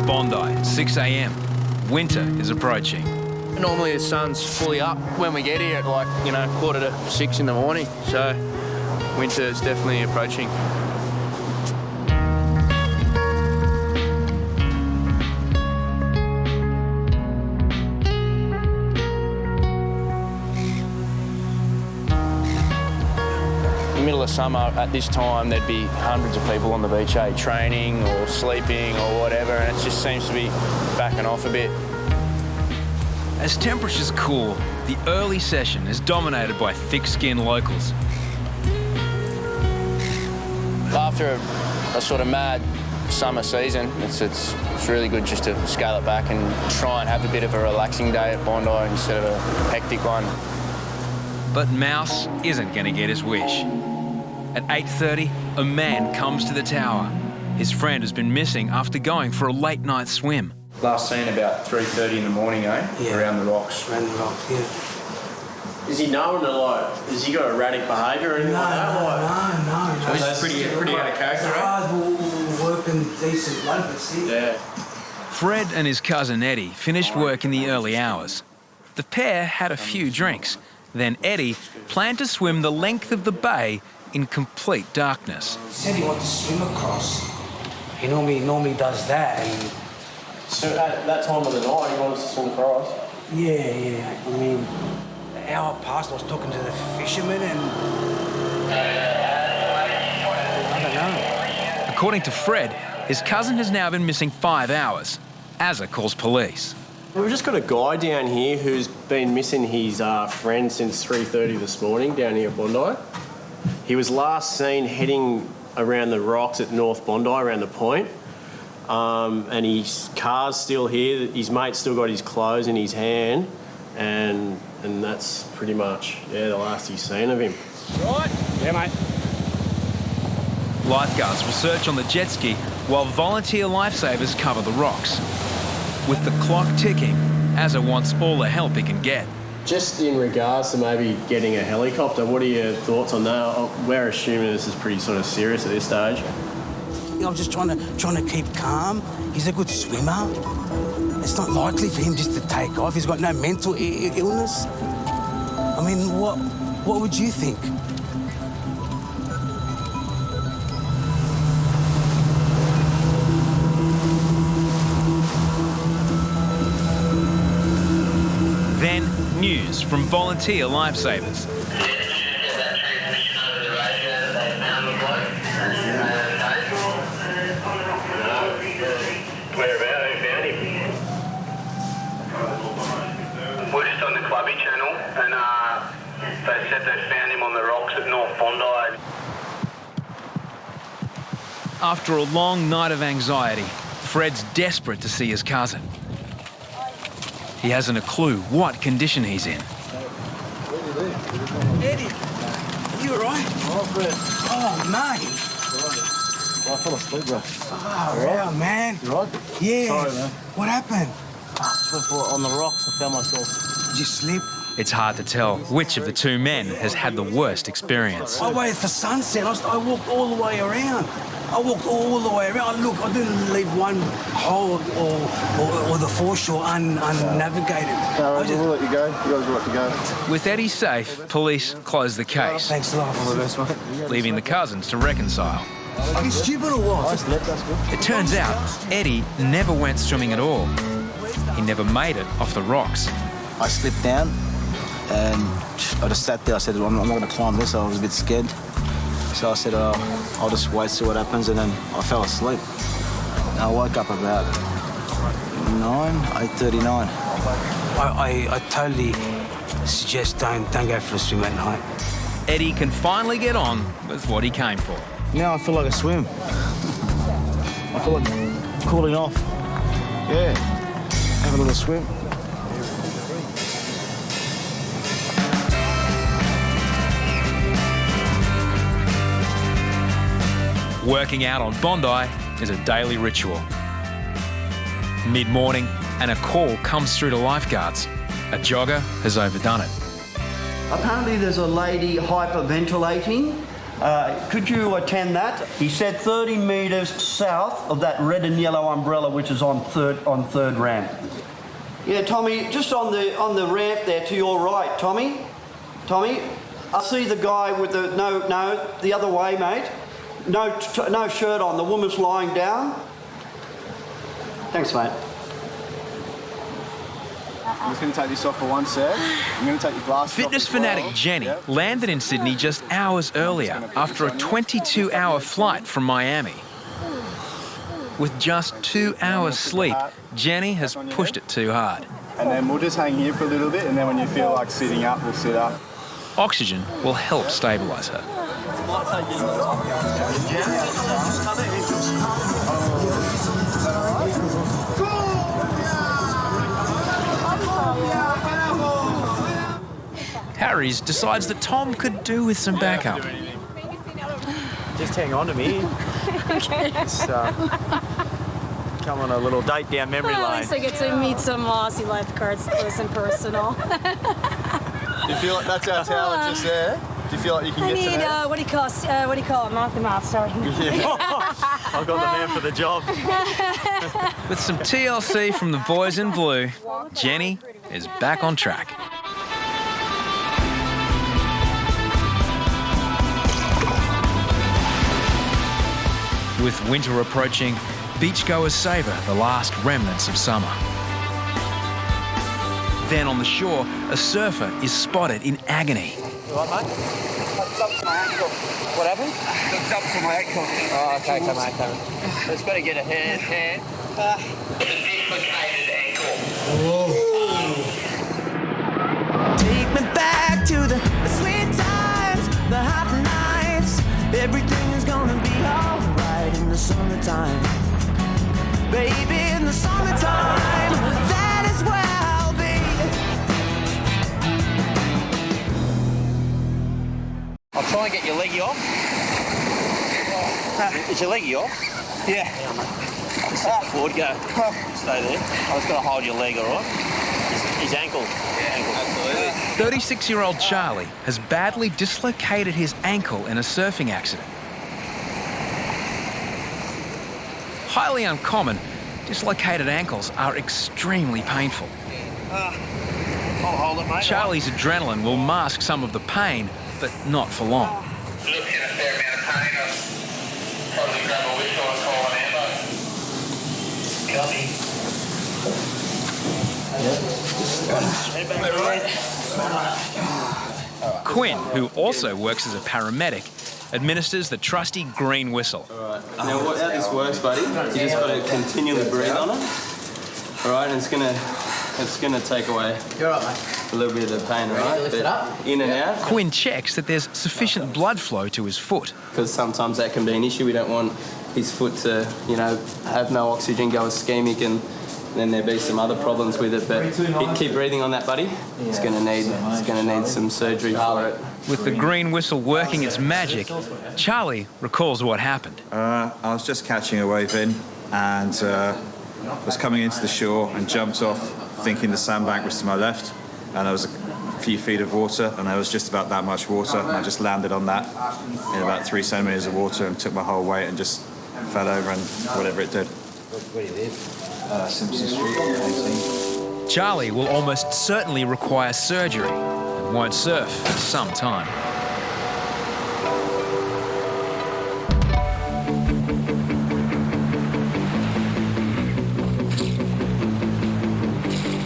Bondi, 6 a.m. Winter is approaching. Normally the sun's fully up when we get here at 5:45 in the morning, so winter is definitely approaching. Middle of summer, at this time, there'd be hundreds of people on the beach, training or sleeping or whatever, and it just seems to be backing off a bit. As temperatures cool, the early session is dominated by thick-skinned locals. After a sort of mad summer season, it's really good just to scale it back and try and have a bit of a relaxing day at Bondi instead of a hectic one. But Mouse isn't going to get his wish. At 8:30, a man comes to the tower. His friend has been missing after going for a late-night swim. Last seen about 3:30 in the morning, Yeah. Around the rocks. Around the rocks, yeah. Is he known to has he got erratic behaviour or anything like that? No. He's pretty out of character, We're working decent locals here. Yeah. Fred and his cousin Eddie finished work in the early hours. The pair had a few drinks. Then Eddie planned to swim the length of the bay in complete darkness. He said he wanted to swim across. He normally does that. And So at that time of the night, he wants to swim across? yeah. I mean, the hour passed, I was talking to the fisherman and... I don't know. According to Fred, his cousin has now been missing 5 hours. Azza calls police. We've just got a guy down here who's been missing his friend since 3:30 this morning down here at Bondi. He was last seen heading around the rocks at North Bondi, around the point. And his car's still here. His mate's still got his clothes in his hand. And that's pretty much, the last he's seen of him. Right? Yeah, mate. Lifeguards research on the jet ski while volunteer lifesavers cover the rocks. With the clock ticking, Azza wants all the help he can get. Just in regards to maybe getting a helicopter, what are your thoughts on that? We're assuming this is pretty sort of serious at this stage. I'm just trying to keep calm. He's a good swimmer. It's not likely for him just to take off. He's got no mental illness. I mean, what would you think? Then news from volunteer lifesavers. We're just on the Clubby channel and they said they found him on the rocks at North Bondi. After a long night of anxiety, Fred's desperate to see his cousin. He hasn't a clue what condition he's in. Eddie, are you all right? Oh, Fred. Oh, mate. I fell asleep, bro. Oh, wow, man. You right? Yeah. Sorry, man. What happened? On the rocks, I found myself. Did you slip? It's hard to tell which of the two men has had the worst experience. I waited for sunset. I walked all the way around. Look, I didn't leave one hole or the foreshore unnavigated. No, we'll let you go. You guys will let you go. With Eddie safe, police close the case, Thanks a lot. All the best, mate. leaving the cousins to reconcile. Are you stupid or what? That's good. It turns out Eddie never went swimming at all. He never made it off the rocks. I slipped down and I just sat there. I said, I'm not going to climb this. I was a bit scared. So I said, I'll just wait, see what happens, and then I fell asleep. And I woke up about 8:39. I totally suggest don't go for a swim at night. Eddie can finally get on with what he came for. Now I feel like a swim. I feel like cooling off. Yeah, have a little swim. Working out on Bondi is a daily ritual. Mid-morning, and a call comes through to lifeguards. A jogger has overdone it. Apparently there's a lady hyperventilating. Could you attend that? He said 30 metres south of that red and yellow umbrella, which is on third ramp. Yeah, Tommy, just on the ramp there to your right, Tommy. Tommy, I see the guy with the no, the other way, mate. No shirt on. The woman's lying down. Thanks, mate. I'm just going to take this off for 1 sec. I'm going to take your glasses Fitness off as well. fanatic Jenny landed in Sydney just hours earlier after a 22-hour flight from Miami. With just 2 hours sleep, Jenny has pushed it too hard. And then we'll just hang here for a little bit, and then when you feel like sitting up, we'll sit up. Oxygen will help stabilise her. Harries decides that Tom could do with some backup. Just hang on to me. Okay. Just, come on a little date down memory At lane. least I get to meet some Aussie lifeguards close and personal. Do you feel like that's our tower just there? Do you feel like you can get to there? What do you call it? Mouth to mouth, sorry. I've got the man for the job. With some TLC from the boys in blue, Jenny is back on track. With winter approaching, beachgoers savour the last remnants of summer. Then on the shore, a surfer is spotted in agony. What, mate? I jumped my ankle. What happened? I jumped on my ankle. Oh, okay, come on. It's got to get a hand. Dislocated ankle. Take me back to the sweet times, the hot nights. Everything is gonna be alright in the summertime. Baby, in the summertime, that is where I'll be. I'll try and get your leggy off. Is your leggy off? Yeah. Forward, go. Stay there. I was going to hold your leg, all right? His ankle. Yeah, absolutely. 36-year-old Charlie has badly dislocated his ankle in a surfing accident. Highly uncommon, dislocated ankles are extremely painful. I'll hold it, mate. Charlie's adrenaline will mask some of the pain, but not for long. Looking a fair amount of pain. I'll probably grab a whistle and call an ambo. Quinn, who also works as a paramedic, administers the trusty green whistle. Alright, now how this works, buddy, you just got to continually breathe on it. Alright, and it's gonna take away a little bit of the pain, alright? In and out. Quinn checks that there's sufficient blood flow to his foot. Because sometimes that can be an issue. We don't want his foot to, have no oxygen, go ischemic, and then there be some other problems with it. But keep breathing on that, buddy. It's gonna need some surgery for it. With the green whistle working its magic, Charlie recalls what happened. I was just catching a wave in and was coming into the shore and jumped off thinking the sandbank was to my left, and there was a few feet of water, and there was just about that much water, and I just landed on that in about 3 centimetres of water and took my whole weight and just fell over and whatever it did. Where do you live? Simpson Street, 18. Charlie will almost certainly require surgery and won't surf for some time.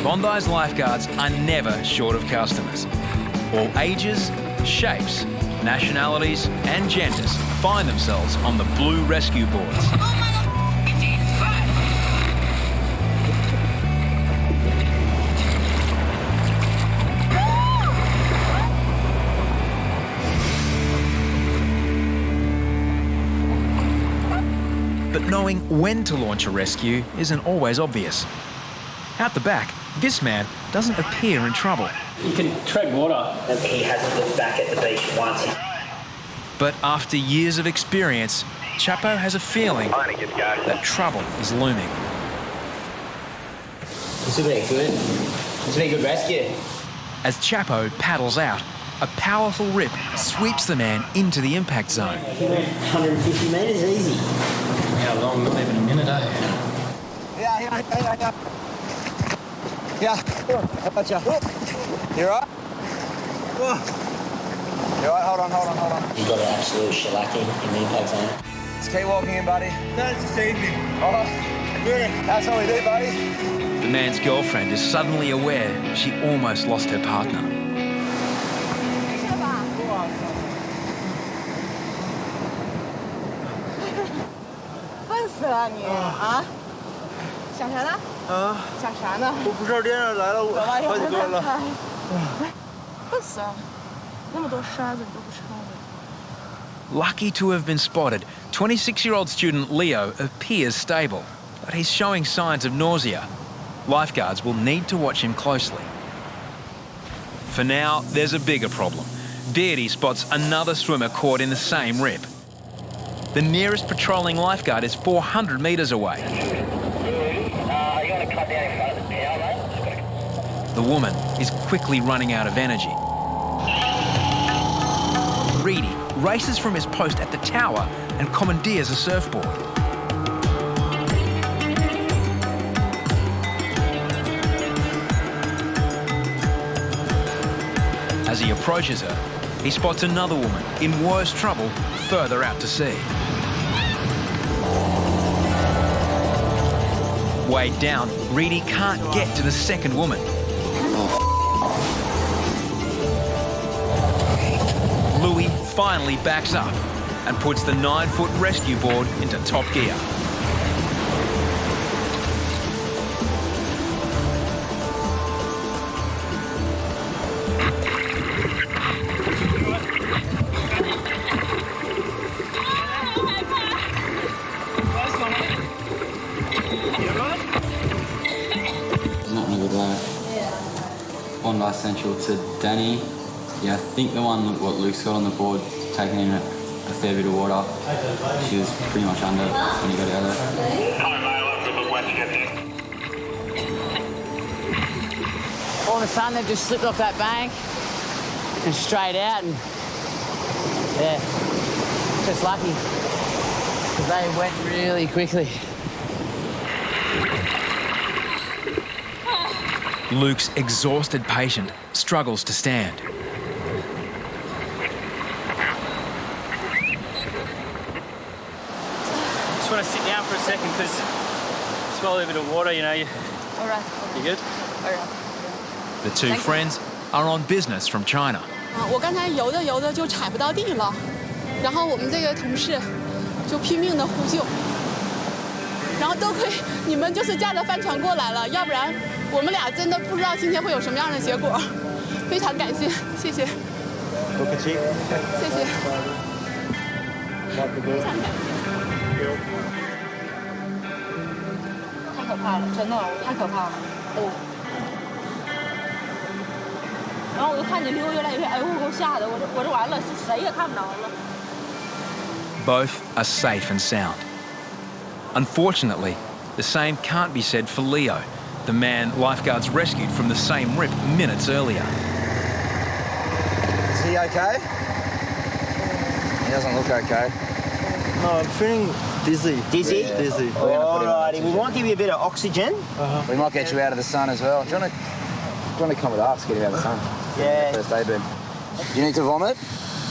Bondi's lifeguards are never short of customers. All ages, shapes, nationalities and genders find themselves on the blue rescue boards. But knowing when to launch a rescue isn't always obvious. Out the back, this man doesn't appear in trouble. You can tread water. He hasn't looked back at the beach once. But after years of experience, Chapo has a feeling that trouble is looming. This will be good. This will be a good rescue. As Chapo paddles out, A powerful rip sweeps the man into the impact zone. 150 metres, easy. How long? Not even a minute, eh? Yeah. I got you. You all right? You all right? Hold on. You got an absolute shellacking in the impact zone. Let's keep walking in, buddy. That's just evening. Oh, yeah, that's what we do, buddy. The man's girlfriend is suddenly aware she almost lost her partner. 笨死了你啊！想啥呢？想啥呢？我不知道这样来了好几个了。笨死了，那么多沙子你都不知道的。 Lucky to have been spotted, 26-year-old student Leo appears stable, but he's showing signs of nausea. Lifeguards will need to watch him closely. For now, there's a bigger problem. Reidy spots another swimmer caught in the same rip. The nearest patrolling lifeguard is 400 metres away. The woman is quickly running out of energy. Reidy races from his post at the tower and commandeers a surfboard. As he approaches her, he spots another woman in worse trouble further out to sea. Weighed down, Reidy can't get to the second woman. Louis finally backs up and puts the 9-foot rescue board into top gear. Not in a good way. Bondi Central to Danny. Yeah, I think the one what Luke's got on the board, taking in a fair bit of water. She was pretty much under when he got out of there. All of a sudden they've just slipped off that bank and straight out, and yeah, just lucky because they went really quickly. Luke's exhausted patient struggles to stand. Just want to sit down for a second because swallow a bit of water, you know. All right. You good? All right. The two friends are on business from China. 我刚才游着就踩不到地了，然后我们这个同事就拼命的呼救，然后多亏你们就是驾着帆船过来了，要不然我们俩真的不知道今天会有什么样的结果，非常感谢，谢谢。不客气。谢谢。非常感谢。太可怕了，真的，太可怕了。哦。然后我就看你溜越来越，哎呦，给我吓得，我这完了，谁也看不着了。 Both are safe and sound. Unfortunately, the same can't be said for Leo, the man lifeguards rescued from the same rip minutes earlier. Is he okay? He doesn't look okay. No, I'm feeling dizzy. Dizzy? Yeah. Dizzy. Alrighty, we might give you a bit of oxygen. We might get you out of the sun as well. Do you want to come with us, get him out of the sun? Yeah. First aid bed. Do you need to vomit?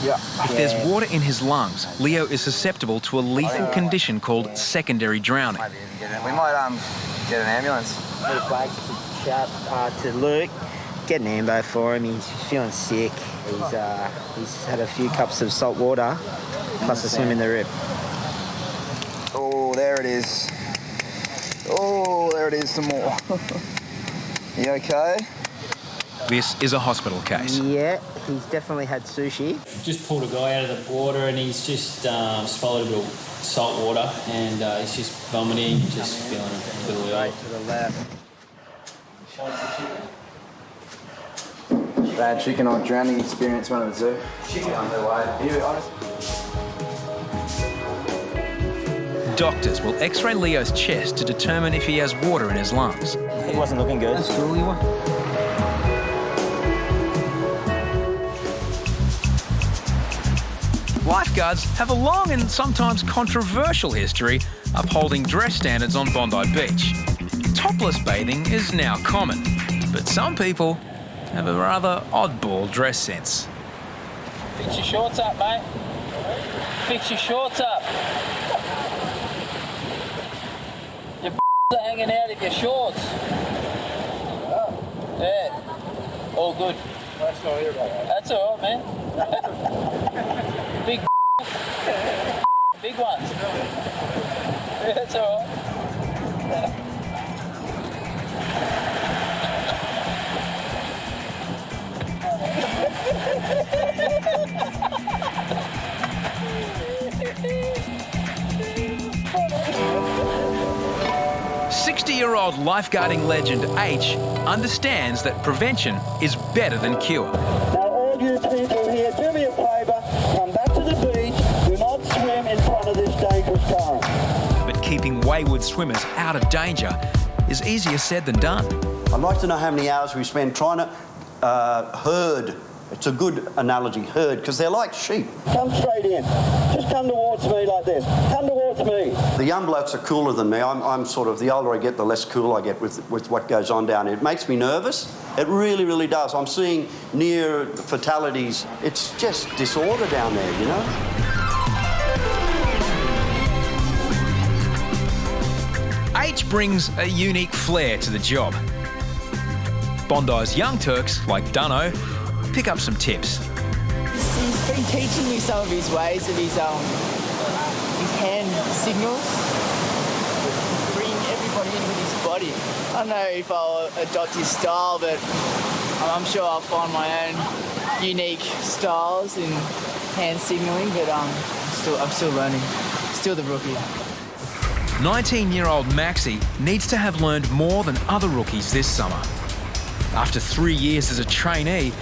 Yeah. If there's water in his lungs, Leo is susceptible to a lethal condition called secondary drowning. We might get an ambulance. Shout to Luke. Get an ambo for him. He's feeling sick. He's had a few cups of salt water, plus a swim in the rip. Oh, there it is. Oh, there it is some more. You okay? This is a hospital case. Yeah, he's definitely had sushi. Just pulled a guy out of the water and he's just swallowed a bit of salt water and he's just vomiting, just feeling a little ill. Right to the left. Bad chicken or drowning experience, one of the two. Chicken on the way. Are you honest? Doctors will x-ray Leo's chest to determine if he has water in his lungs. He wasn't looking good. That's cool, you were. Lifeguards have a long and sometimes controversial history upholding dress standards on Bondi Beach. Topless bathing is now common, but some people have a rather oddball dress sense. Fix your shorts up, mate. Fix your shorts up. Your are hanging out of your shorts. Yeah. All good. That's not here about that. That's all right, man. Big big ones. Yeah, that's all right. 60-year-old lifeguarding legend H understands that prevention is better than cure. Now, all you people here, do me a favour, come back to the beach, do not swim in front of this dangerous current. But keeping wayward swimmers out of danger is easier said than done. I'd like to know how many hours we spend trying to herd. It's a good analogy, herd, because they're like sheep. Come straight in. Just come towards me like this. Come towards me. The young blokes are cooler than me. I'm sort of, the older I get, the less cool I get with what goes on down here. It makes me nervous. It really, really does. I'm seeing near fatalities. It's just disorder down there, you know? H brings a unique flair to the job. Bondi's young Turks, like Deano, pick up some tips. He's been teaching me some of his ways of his hand signals. Bring everybody in with his body. I don't know if I'll adopt his style, but I'm sure I'll find my own unique styles in hand signalling, but I'm still learning. Still the rookie. 19-year-old Maxi needs to have learned more than other rookies this summer. After 3 years as a trainee,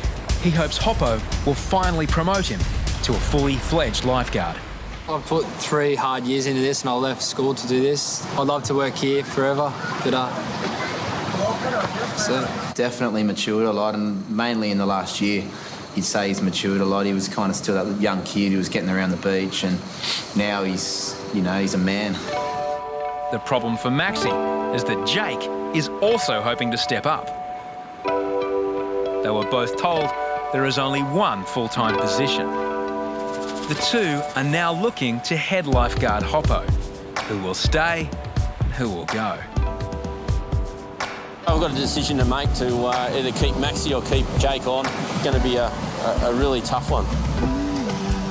he hopes Hoppo will finally promote him to a fully fledged lifeguard. I've put 3 hard years into this and I left school to do this. I'd love to work here forever, but so definitely matured a lot, and mainly in the last year he'd say he's matured a lot. He was kind of still that young kid who was getting around the beach, and now he's a man. The problem for Maxi is that Jake is also hoping to step up. They were both told there is only one full-time position. The two are now looking to head lifeguard Hoppo, who will stay and who will go. I've got a decision to make to either keep Maxi or keep Jake on. It's going to be a really tough one.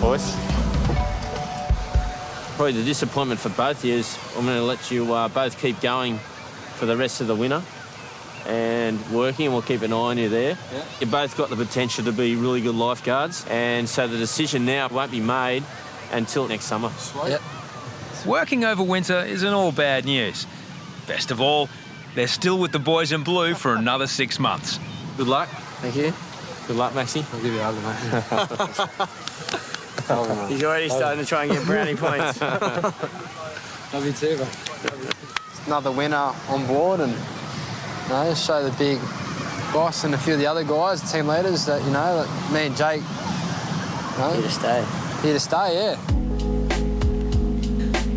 Boys. Probably the disappointment for both is I'm going to let you both keep going for the rest of the winter and working, and we'll keep an eye on you there. Yeah. You both got the potential to be really good lifeguards, and so the decision now won't be made until next summer. Yep. Working over winter isn't all bad news. Best of all, they're still with the boys in blue for another 6 months. Good luck. Thank you. Good luck, Maxi. I'll give you a hug, mate. He's already starting to try and get brownie points. Love you too, bro. It's another winner on board, and just show the big boss and a few of the other guys, the team leaders, that that me and Jake. Here to stay. Here to stay, yeah.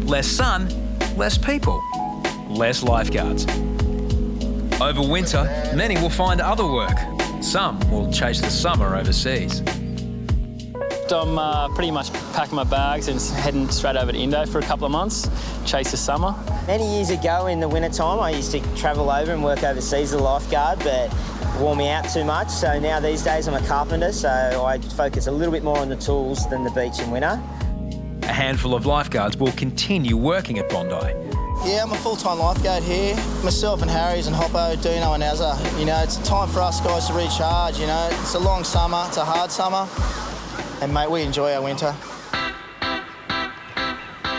Less sun, less people, less lifeguards. Over winter, many will find other work. Some will chase the summer overseas. I'm pretty much packing my bags and heading straight over to Indo for a couple of months, chase the summer. Many years ago in the wintertime, I used to travel over and work overseas as a lifeguard, but it wore me out too much. So now these days I'm a carpenter, so I focus a little bit more on the tools than the beach in winter. A handful of lifeguards will continue working at Bondi. Yeah, I'm a full-time lifeguard here. Myself and Harries and Hoppo, Deano and Azza. It's time for us guys to recharge, It's a long summer, it's a hard summer. And, mate, we enjoy our winter.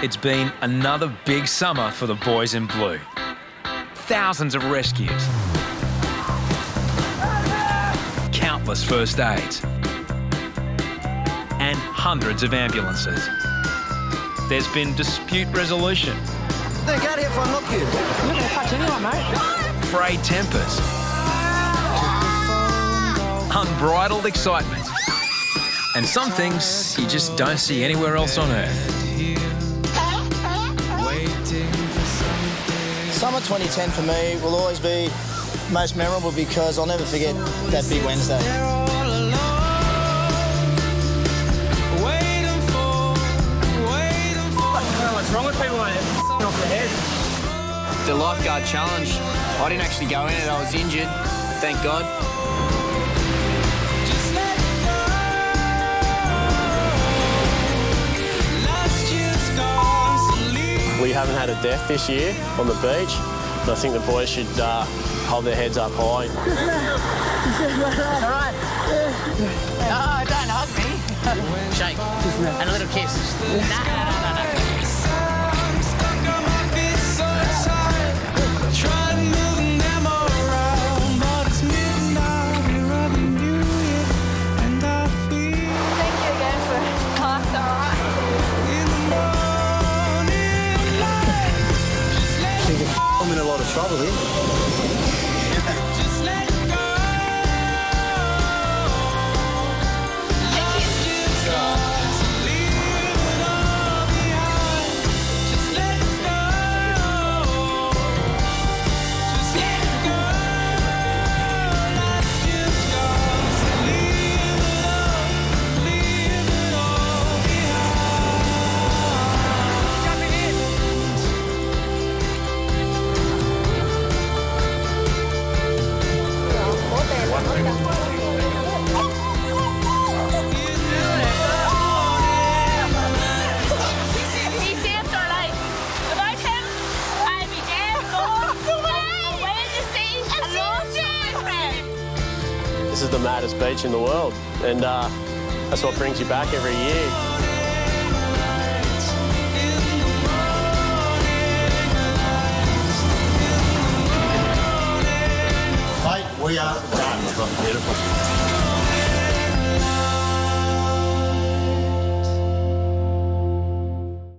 It's been another big summer for the boys in blue. Thousands of rescues. Countless first aids. And hundreds of ambulances. There's been dispute resolution. They get here for knock you. You're not going to touch anyone, mate. Frayed tempers. Unbridled excitement. And some things you just don't see anywhere else on Earth. Summer 2010 for me will always be most memorable because I'll never forget that big Wednesday. What's wrong with people when they're off their head? The lifeguard challenge, I didn't actually go in it, I was injured, thank God. We haven't had a death this year on the beach, and I think the boys should hold their heads up high. All right. Oh, don't hug me. Shake. And a little kiss. No. I'm in a lot of trouble here. This is the maddest beach in the world, and that's what brings you back every year. Mate, we are done. Beautiful.